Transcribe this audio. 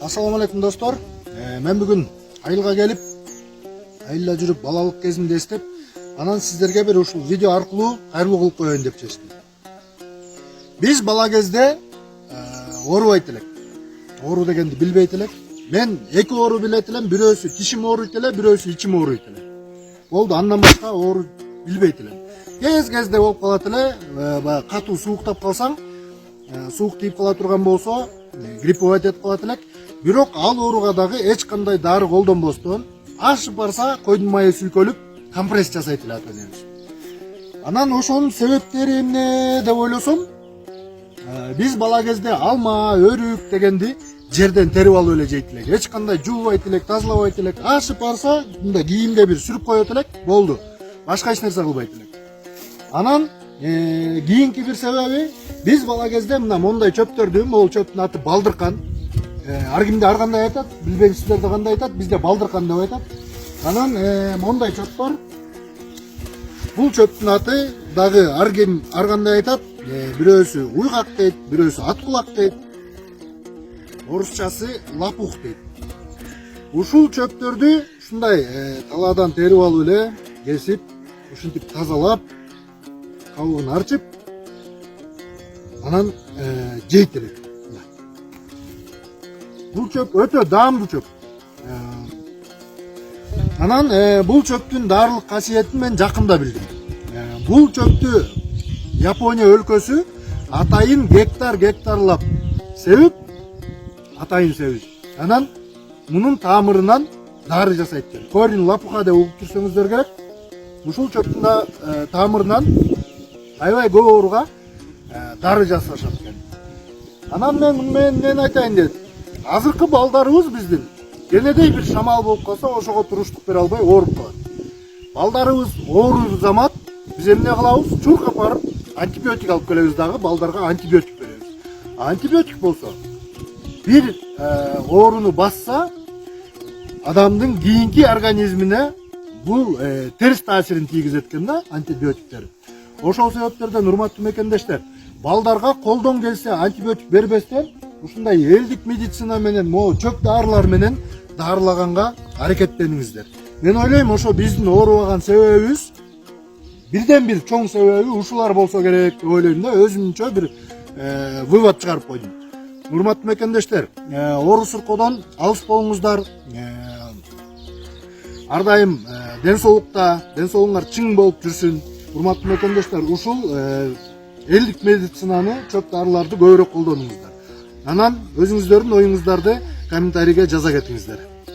Assalamu алейкум достор. Мен бүгүн айылга келип, айылда жүрүп балалык кезимди эстеп, анан сиздерге бир ушул видео аркылуу кайрылуу кылып коеюн деп чечтим. Биз бала кезде оорубайт элек. Оору дегенди билбейт элек. Мен эки оору билет элем, бирөөсү тишим ооруйт эле, бирөөсү ичим ооруйт эле. Болду, андан башка оору билбейт элем. Кезде болуп калат эле, баягы катуу сууктап калсаң, суук тийип кала турган болсо, грипповать этип калат элек. Бирок ал ооруга дагы эч кандай дары колдонбостон, ашып барса койдун майы сүлкөлүп, компресс жасайт эле ата-энебиз. Анан ошонун себептери эмне деп ойлосом, биз бала кезде алма, өрүк дегенди жерден терип алып эле жейт элек. Эч кандай жуубайт элек, тазалабайт элек. Ашып барса, мындай кийимге бир сүрүп коет элек, болду. Башка эч нерсе кылбайт элек. Анан кийинки бир себеби, биз бала кезде мына мондай чөптөрдү, могул чөптүн аты балдыркан. Ар кимде ар кандай айтат, билбейм сиздерде кандай айтат, бизде балдыркан деп айтат. Анан мондай чөп бар. Бул чөптүн аты дагы ар ким ар кандай айтат. Бирөөсү уйгак дейт, бирөөсү ат кулак дейт. Орусчасы лапух дейт. Ушул чөптөрдү ушундай талаадан терип алып эле, кесип, ушинтип тазалап, кабыгын арчып, анан жейт элек. Бул чөп өтө даамдуу чөп. Анан бул чөптүн дарылык касиетин мен жакында билдим. Бул чөптү Япония өлкөсү атайын гектарлап себип, анан мунун тамырынан дары жасайт экен. Корин лапуха деп угуп жүрсөңүздөр керек. Ушул чөптүн тамырынан аябай көп ооруга дары жасашат экен. Анан мен эмне айтайын дедим. Азыркы балдарыбыз биздин кенедей бир шамал болуп калса, ошого туруштук бере албай ооруп калат. Балдарыбыз оору замат, биз эмне кылабыз? Чуркап барып антибиотик алып келебиз дагы, балдарга антибиотик беребиз. Антибиотик болсо бир ооруну басса, адамдын кийинки организмине бул терс таасирин тийгизет экен да, антибиотиктер. Ошол себептерден урматтуу мекендештер, балдарга колдон келсе антибиотик бербестен, ушундай элдик медицина менен, могу чөп дарылар менен дарылаганга аракеттениңиздер. Мен ойлойм, ошо биздин оорубаган себебибиз, бирден бир чоң себеби ушулар болсо керек деп ойлойм да, өзүмчө бир вывод чыгарып койдум. Урматтуу мекендештер, оору суркоодон алыс болуңуздар. Ар дайым ден соолугуңар чың болуп жүрсүн. Урматтуу мекендештер, ушул элдик медицинаны, чөп дарыларды көбүрөөк колдонуңуздар. Анан өзүңүздөрдүн оюңуздарды комментарийге жаза кетиңиздер.